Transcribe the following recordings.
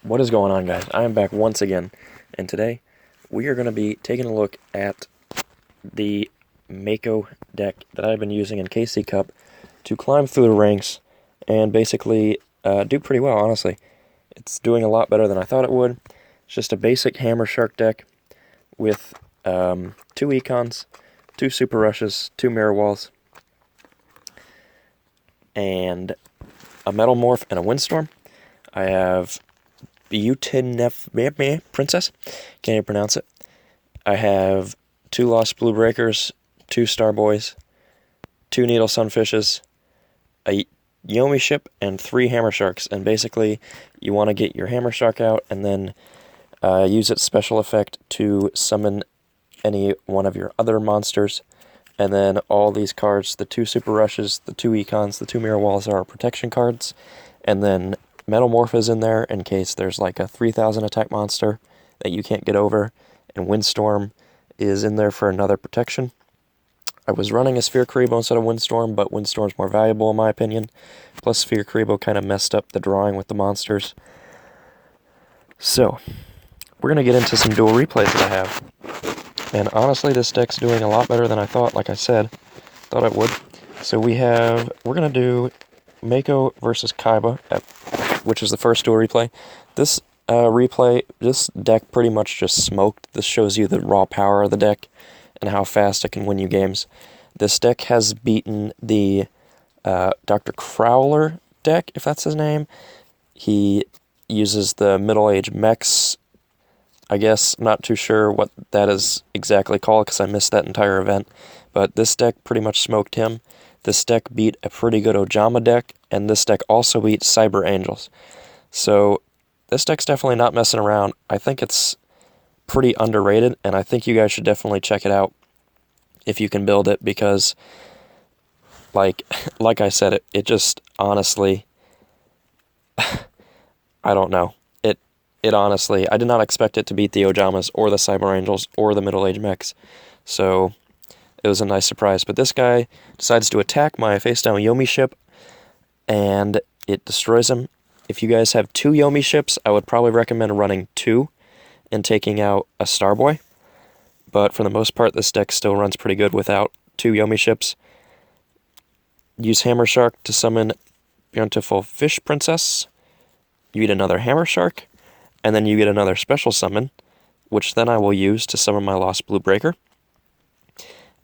What is going on, guys? I am back once again, and today we are going to be taking a look at the Mako deck that I've been using in KC Cup to climb through the ranks and basically do pretty well, honestly. It's doing a lot better than I thought it would. It's just a basic Hammer Shark deck with 2 Econs, 2 Super Rushes, 2 Mirror Walls, and a Metal Morph and a Windstorm. I have Yugioh Princess, can't even pronounce it. I have 2 Lost Blue Breakers, 2 Starboys, 2 Needle Sunfishes, a Yomi ship, and 3 Hammer Sharks. And basically, you want to get your Hammer Shark out and then use its special effect to summon any one of your other monsters. And then all these cards, the 2 Super Rushes, the 2 Econs, the 2 Mirror Walls are protection cards. And then Metal Morph is in there in case there's like a 3000 attack monster that you can't get over. And Windstorm is in there for another protection. I was running a Sphere Karibo instead of Windstorm, but Windstorm's more valuable in my opinion. Plus Sphere Karibo kind of messed up the drawing with the monsters. So, we're going to get into some dual replays that I have. And honestly, this deck's doing a lot better than I thought, like I said. Thought it would. So we're going to do Mako versus Kaiba, which is the first dual replay. This this deck pretty much just smoked. This shows you the raw power of the deck and how fast it can win you games. This deck has beaten the Dr. Crowler deck, if that's his name. He uses the middle-aged mechs, I guess. Not too sure what that is exactly called because I missed that entire event. But this deck pretty much smoked him. This deck beat a pretty good Ojama deck, and this deck also beat Cyber Angels. So this deck's definitely not messing around. I think it's pretty underrated, and I think you guys should definitely check it out if you can build it, because like I said, it just honestly, I don't know. It honestly, I did not expect it to beat the Ojamas or the Cyber Angels or the Middle Age Mechs. So it was a nice surprise. But this guy decides to attack my face down Yomi ship, and it destroys him. If you guys have 2 Yomi ships, I would probably recommend running 2 and taking out a Starboy. But for the most part, this deck still runs pretty good without 2 Yomi ships. Use Hammer Shark to summon Beautiful Fish Princess. You get another Hammer Shark, and then you get another special summon, which then I will use to summon my Lost Blue Breaker.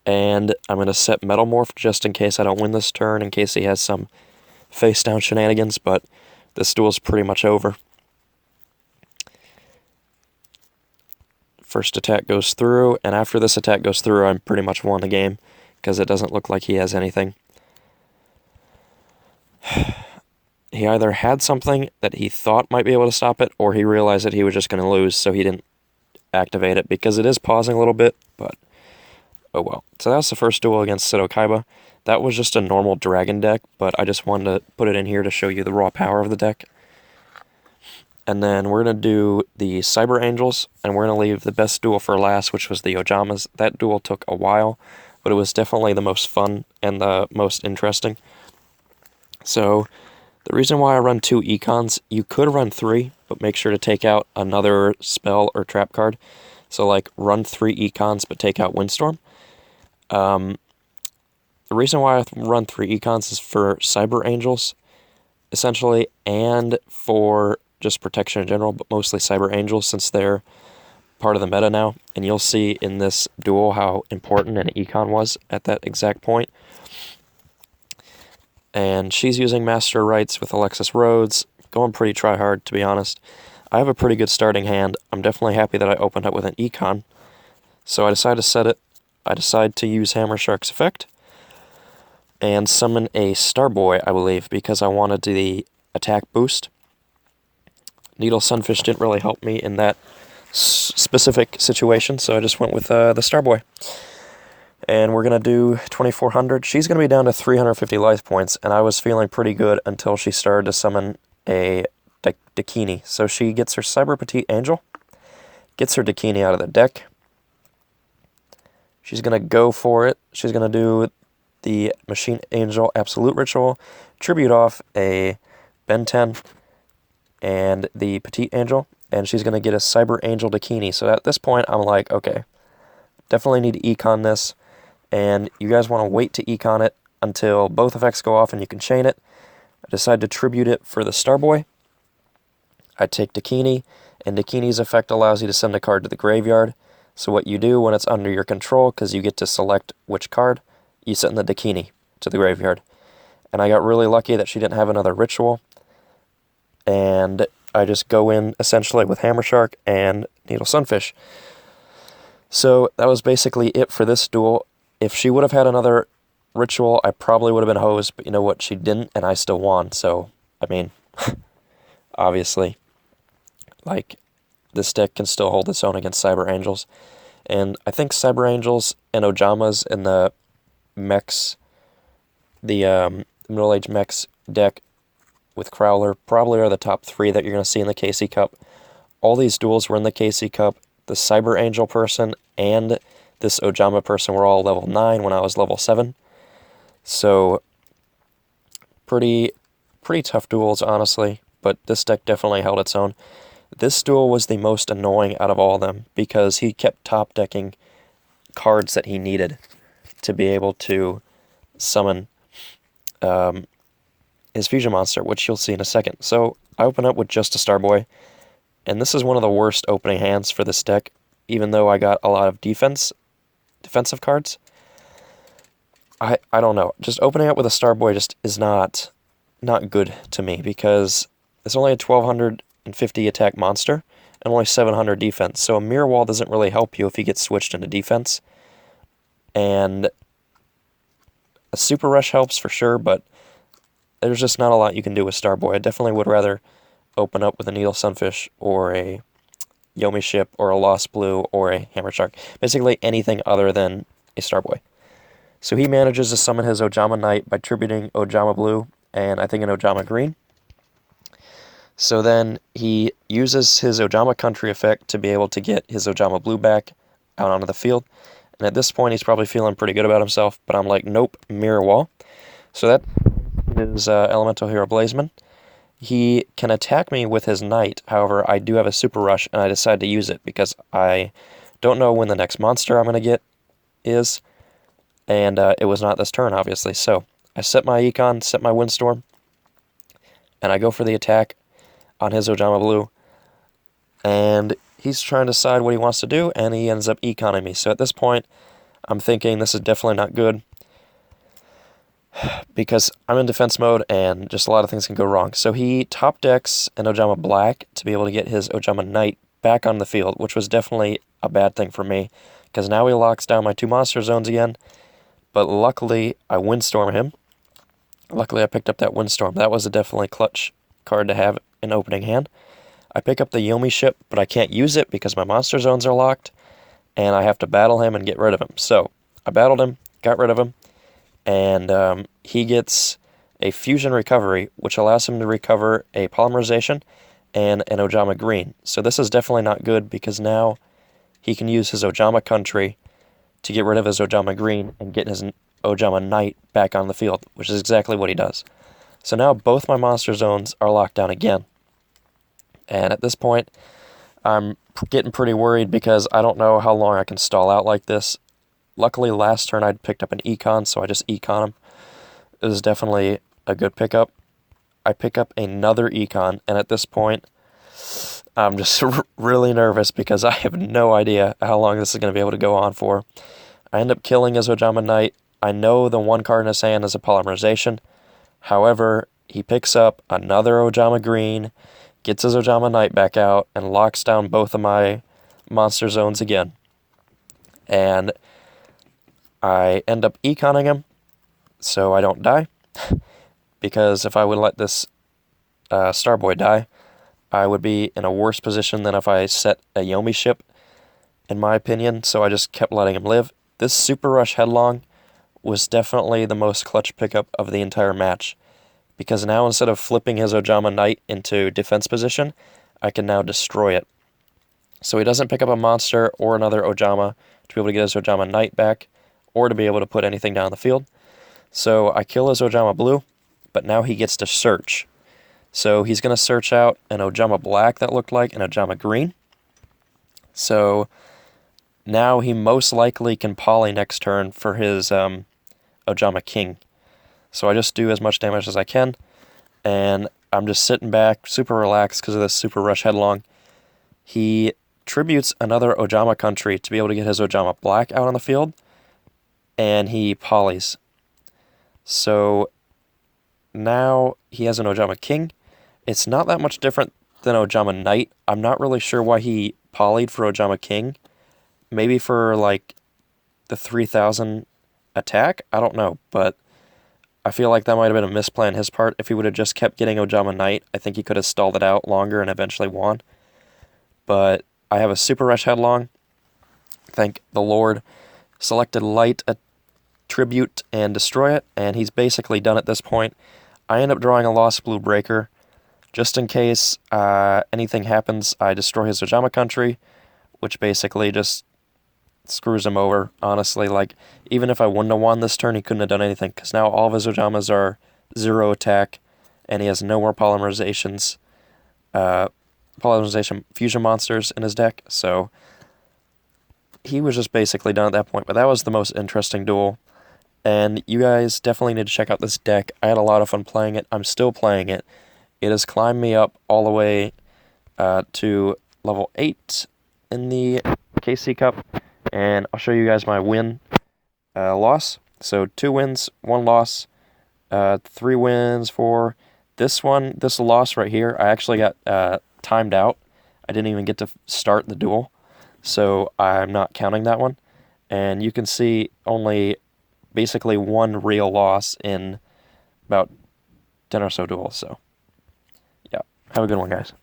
And I'm going to set Metal Morph just in case I don't win this turn, in case he has some face-down shenanigans, but this duel's pretty much over. First attack goes through, and after this attack goes through, I'm pretty much won the game, because it doesn't look like he has anything. He either had something that he thought might be able to stop it, or he realized that he was just going to lose, so he didn't activate it, because it is pausing a little bit, but oh well. So that was the first duel against Seto Kaiba. That was just a normal dragon deck, but I just wanted to put it in here to show you the raw power of the deck. And then we're going to do the Cyber Angels, and we're going to leave the best duel for last, which was the Ojamas. That duel took a while, but it was definitely the most fun and the most interesting. So the reason why I run 2 Econs, you could run 3, but make sure to take out another spell or trap card. So like run 3 Econs, but take out Windstorm. The reason why I run 3 Econs is for Cyber Angels, essentially, and for just protection in general, but mostly Cyber Angels since they're part of the meta now. And you'll see in this duel how important an Econ was at that exact point. And she's using Master Rights with Alexis Rhodes, going pretty try-hard, to be honest. I have a pretty good starting hand. I'm definitely happy that I opened up with an Econ. So I decided to set it. I decided to use Hammer Shark's effect and summon a Starboy, I believe, because I wanted the attack boost. Needle Sunfish didn't really help me in that specific situation, so I just went with the Starboy. And we're going to do 2400. She's going to be down to 350 life points, and I was feeling pretty good until she started to summon a Dakini. So she gets her Cyber Petite Angel, gets her Dakini out of the deck. She's going to go for it. She's going to do the Machine Angel Absolute Ritual, tribute off a Ben 10, and the Petite Angel, and she's going to get a Cyber Angel Dakini. So at this point, I'm like, okay, definitely need to econ this, and you guys want to wait to econ it until both effects go off and you can chain it. I decide to tribute it for the Starboy. I take Dakini, and Dakini's effect allows you to send a card to the graveyard. So what you do when it's under your control, because you get to select which card, you send the Dakini to the graveyard. And I got really lucky that she didn't have another ritual, and I just go in essentially with Hammer Shark and Needle Sunfish. So that was basically it for this duel. If she would have had another ritual, I probably would have been hosed, but you know what, she didn't, and I still won. So, I mean, obviously, like, this deck can still hold its own against Cyber Angels. And I think Cyber Angels and Ojamas in the mechs, the middle-aged mechs deck with Crowler probably are the top 3 that you're going to see in the KC Cup. All these duels were in the KC Cup. The Cyber Angel person and this Ojama person were all level 9 when I was level 7. So, pretty tough duels, honestly, but this deck definitely held its own. This duel was the most annoying out of all of them, because he kept top-decking cards that he needed to be able to summon his fusion monster, which you'll see in a second. So, I open up with just a Starboy, and this is one of the worst opening hands for this deck, even though I got a lot of defensive cards. I don't know. Just opening up with a Starboy just is not good to me, because it's only a 1250 attack monster and only 700 defense. So a Mirror Wall doesn't really help you if he gets switched into defense. And a Super Rush helps for sure, but there's just not a lot you can do with Starboy. I definitely would rather open up with a Needle Sunfish or a Yomi Ship or a Lost Blue or a Hammer Shark. Basically anything other than a Starboy. So he manages to summon his Ojama Knight by tributing Ojama Blue and I think an Ojama Green. So then he uses his Ojama Country effect to be able to get his Ojama Blue back out onto the field. And at this point he's probably feeling pretty good about himself, but I'm like, nope, Mirror Wall. So that is Elemental Hero Blazeman. He can attack me with his Knight, however, I do have a Super Rush, and I decide to use it because I don't know when the next monster I'm going to get is, and it was not this turn, obviously. So I set my Econ, set my Windstorm, and I go for the attack on his Ojama Blue, and he's trying to decide what he wants to do, and he ends up Econing me. So at this point, I'm thinking this is definitely not good, because I'm in defense mode and just a lot of things can go wrong. So he top decks an Ojama Black to be able to get his Ojama Knight back on the field, which was definitely a bad thing for me, because now he locks down my 2 monster zones again. But luckily, I Windstorm him. Luckily, I picked up that Windstorm. That was a definitely clutch card to have in opening hand. I pick up the Yomi Ship, but I can't use it because my monster zones are locked, and I have to battle him and get rid of him. So I battled him, got rid of him, and he gets a Fusion Recovery, which allows him to recover a Polymerization and an Ojama Green. So this is definitely not good, because now he can use his Ojama Country to get rid of his Ojama Green and get his Ojama Knight back on the field, which is exactly what he does. So now both my monster zones are locked down again. And at this point, I'm getting pretty worried because I don't know how long I can stall out like this. Luckily, last turn I'd picked up an Econ, so I just Econ him. It was definitely a good pickup. I pick up another Econ, and at this point, I'm just really nervous because I have no idea how long this is going to be able to go on for. I end up killing his Ojama Knight. I know the one card in his hand is a Polymerization. However, he picks up another Ojama Green, gets his Ojama Knight back out, and locks down both of my monster zones again. And I end up Econing him, so I don't die. Because if I would let this Starboy die, I would be in a worse position than if I set a Yomi Ship, in my opinion, so I just kept letting him live. This Super Rush Headlong was definitely the most clutch pickup of the entire match, because now instead of flipping his Ojama Knight into defense position, I can now destroy it. So he doesn't pick up a monster or another Ojama to be able to get his Ojama Knight back, or to be able to put anything down the field. So I kill his Ojama Blue, but now he gets to search. So he's going to search out an Ojama black that looked like an Ojama green. So now he most likely can poly next turn for his Ojama king. So I just do as much damage as I can, and I'm just sitting back, super relaxed because of this super rush headlong. He tributes another Ojama country to be able to get his Ojama black out on the field, and he polys. So now he has an Ojama king. It's not that much different than Ojama knight. I'm not really sure why he polyed for Ojama king. Maybe for like the 3000 attack? I don't know, but I feel like that might have been a misplay on his part. If he would have just kept getting Ojama knight, I think he could have stalled it out longer and eventually won. But I have a super rush headlong. Thank the Lord. Selected light tribute and destroy it, and he's basically done at this point. I end up drawing a lost blue breaker. Just in case anything happens, I destroy his Ojama country, which basically just screws him over, honestly. Like, even if I wouldn't have won this turn, he couldn't have done anything, because now all of his Ojamas are 0 attack, and he has no more polymerization fusion monsters in his deck, so he was just basically done at that point. But that was the most interesting duel, and you guys definitely need to check out this deck. I had a lot of fun playing it. I'm still playing it. It has climbed me up all the way to level 8 in the KC Cup, and I'll show you guys my win loss. So 2 wins, 1 loss, 3 wins for this one. This loss right here, I actually got timed out. I didn't even get to start the duel, so I'm not counting that one. And you can see only basically 1 real loss in about 10 or so duels. So yeah, have a good one, guys.